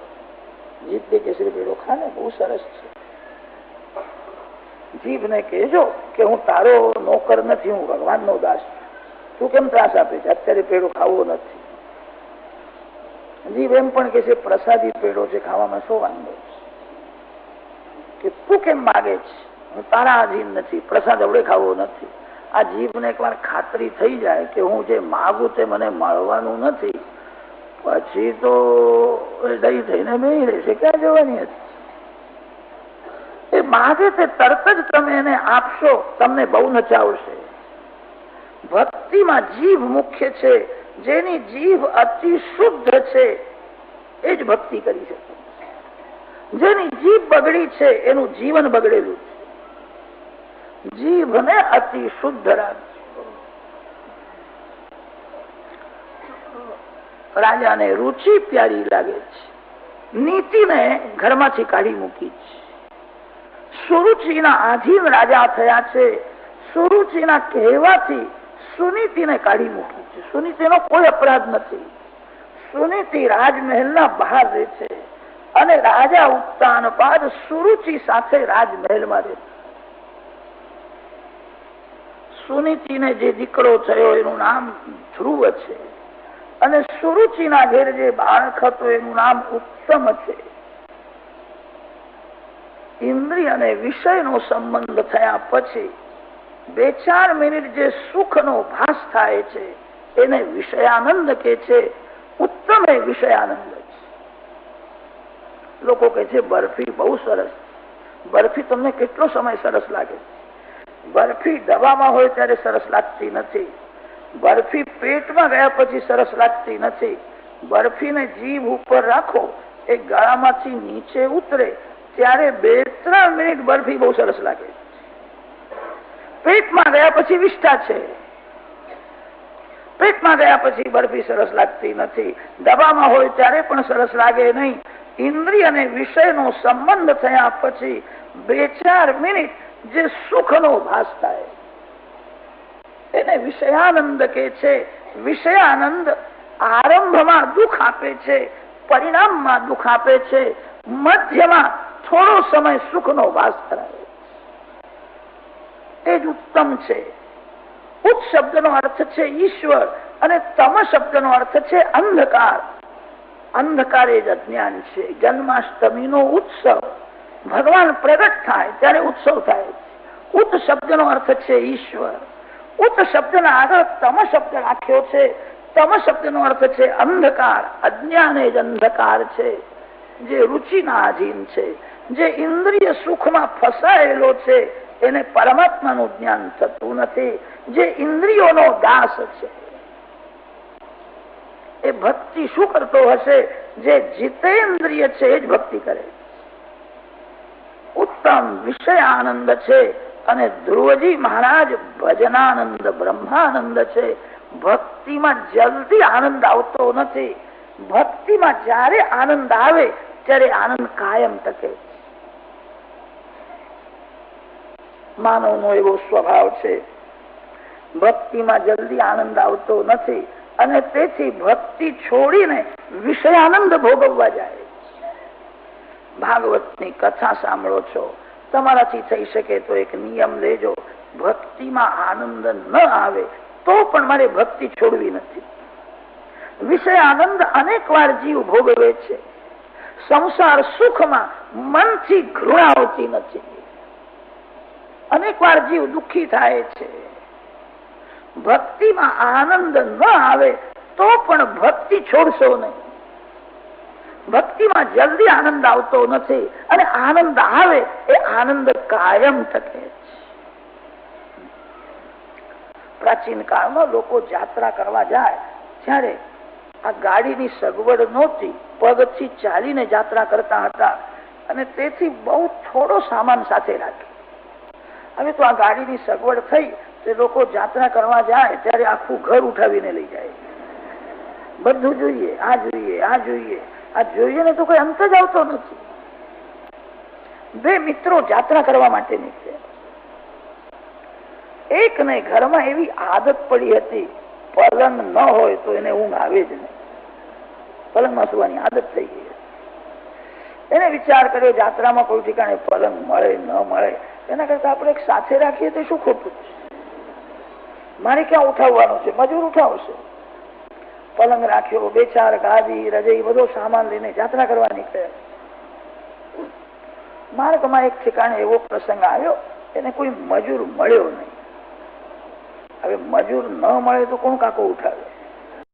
જીભ કે કેસરી પેડો ખાને, બહુ સરસ છે. જીભને કહેજો કે હું તારો નોકર નથી, હું ભગવાનનો દાસ છું, તું કેમ ત્રાસ આપે છે? અત્યારે પેડો ખાવો નથી. જીવ એમ પણ કે છે પ્રસાદી પેડો છે, ખાવામાં શું વાંધો છે? કે તું કેમ માગે છે? હું તારા આધીન નથી, પ્રસાદ અવડે ખાવો નથી. આ જીભને એકવાર ખાતરી થઈ જાય કે હું જે માગું તે મને મળવાનું નથી, પછી તો દઈ થઈને બેહી રહેશે, ક્યાં જવાની હતી? એ માગે તે તરત જ તમે એને આપશો, તમને બહુ નચાવશે. ભક્તિમાં જીભ મુખ્ય છે. જેની જીભ અતિ શુદ્ધ છે એ જ ભક્તિ કરી શકે. જેની જીભ બગડી છે એનું જીવન બગડેલું છે. જીભને અતિ શુદ્ધ રાખજો. રાજાને રુચિ પ્યારી લાગે છે, નીતિને ઘરમાંથી કાઢી મૂકી છે. સુરુચિના આધીન રાજા થયા છે. સુરુચિના કહેવાથી સુનીતિને કાઢી મૂકી છે. સુનીતિનો કોઈ અપરાધ નથી. સુનીતિ રાજમહેલના બહાર રહે છે અને રાજા ઉત્તાનપાદ સુરુચિ સાથે રાજમહેલમાં રહે છે. સુનીતિને જે દીકરો થયો એનું નામ ધ્રુવ છે અને સુરુચિના ઘેર જે બાળક હતો એનું નામ ઉત્તમ છે. ઇન્દ્રિય અને વિષયનો સંબંધ થયા પછી 2-4 મિનિટ જે સુખનો ભાસ થાય છે એને વિષયાનંદ કે છે. ઉત્તમ એ વિષયાનંદ છે. લોકો કહે છે બરફી બહુ સરસ. બરફી તમને કેટલો સમય સરસ લાગે? બરફી ડબ્બામાં હોય ત્યારે સરસ લાગતી નથી. બરફી પેટમાં ગયા પછી સરસ લાગતી નથી. બરફીને જીભ ઉપર રાખો, એ ગળામાંથી નીચે ઉતરે ત્યારે 2-3 મિનિટ બરફી બહુ સરસ લાગે. પેટમાં ગયા પછી વિષ્ઠા છે. પેટમાં ગયા પછી બરફી સરસ લાગતી નથી. ડબ્બામાં હોય ત્યારે પણ સરસ લાગે નહીં. ઇન્દ્રિય અને વિષયનો સંબંધ થયા પછી 2-4 મિનિટ જે સુખનો ભાસ થાય એને વિષયાનંદ કે છે. વિષયાનંદ આરંભમાં દુઃખ આપે છે, પરિણામમાં દુઃખ આપે છે, મધ્યમાં થોડો સમય સુખનો ભાસ કરાવે. એ જ ઉત્તમ છે. ઉત શબ્દનો અર્થ છે ઈશ્વર અને તમ શબ્દનો અર્થ છે અંધકાર. અંધકાર એ જ અજ્ઞાન છે. જન્માષ્ટમીનો ઉત્સવ, ભગવાન પ્રગટ થાય ત્યારે ઉત્સવ થાય. ઉત શબ્દનો અર્થ છે ઈશ્વર. ઉત શબ્દના આગળ તમ શબ્દ રાખ્યો છે. તમ શબ્દનો અર્થ છે અંધકાર. અજ્ઞાન એ જ અંધકાર છે જે રુચિના આધીન છે. જે ઇન્દ્રિય સુખમાં ફસાયેલો છે એને પરમાત્માનું જ્ઞાન થતું નથી. જે ઇન્દ્રિયોનો દાસ છે એ ભક્તિ શું કરતો હશે? જે જીતેન્દ્રિય છે એ જ ભક્તિ કરે. ઉત્તમ વિષયાનંદ છે અને ધ્રુવજી મહારાજ ભજનાનંદ બ્રહ્માનંદ છે. ભક્તિમાં જલ્દી આનંદ આવતો નથી. ભક્તિમાં જયારે આનંદ આવે ત્યારે આનંદ કાયમ ટકે. માનવનો એવો સ્વભાવ છે, ભક્તિમાં જલ્દી આનંદ આવતો નથી અને તેથી ભક્તિ છોડીને વિષયાનંદ ભોગવવા જાય. ભાગવતની કથા સાંભળો છો, તમારાથી થઈ શકે તો એક નિયમ લેજો. ભક્તિમાં આનંદ ન આવે તો પણ મારે ભક્તિ છોડવી નથી. વિષય આનંદ અનેક વાર જીવ ભોગવે છે. સંસાર સુખમાં મનથી ઘૃણા આવતી નથી. અનેક વાર જીવ દુઃખી થાય છે. ભક્તિમાં આનંદ ન આવે તો પણ ભક્તિ છોડશો નહીં. ભક્તિમાં જલ્દી આનંદ આવતો નથી અને આનંદ આવે એ આનંદ કાયમ ટકે છે. પ્રાચીન કાળમાં લોકો યાત્રા કરવા જાય ત્યારે આ ગાડીની સગવડ નહોતી, પગથી ચાલીને યાત્રા કરતા હતા અને તેથી બહુ થોડો સામાન સાથે રાખે. હવે તો આ ગાડીની સગવડ થઈ તે લોકો યાત્રા કરવા જાય ત્યારે આખું ઘર ઉઠાવીને લઈ જાય. બધું જોઈએ, આ જોઈએ, આ જોઈએ, આ જોઈએ ને તો કોઈ અંત જ આવતો નથી. 2 મિત્રો યાત્રા કરવા માટે નીકળ્યા. એકને ઘરમાં એવી આદત પડી હતી, પલંગ ન હોય તો એને ઊંઘ આવે જ નહીં. પલંગમાં સુવાની આદત થઈ ગઈ. એને વિચાર કર્યો યાત્રામાં કોઈ ઠેકાણે પલંગ મળે ન મળે, એના કરતા આપણે એક સાથે રાખીએ તો શું ખોટું છે? મારે ક્યાં ઉઠાવવાનું છે? મજૂર ઉઠાવશે. પલંગ રાખ્યો, 2-4 ગાદી, રજઈ, બધો સામાન લઈને યાત્રા કરવા નીકળ્યા. માર્ગમાં એક ઠેકાણે એવો પ્રસંગ આવ્યો, એને કોઈ મજૂર મળ્યો નહીં. હવે મજૂર ન મળે તો કોણ કાકો ઉઠાવે?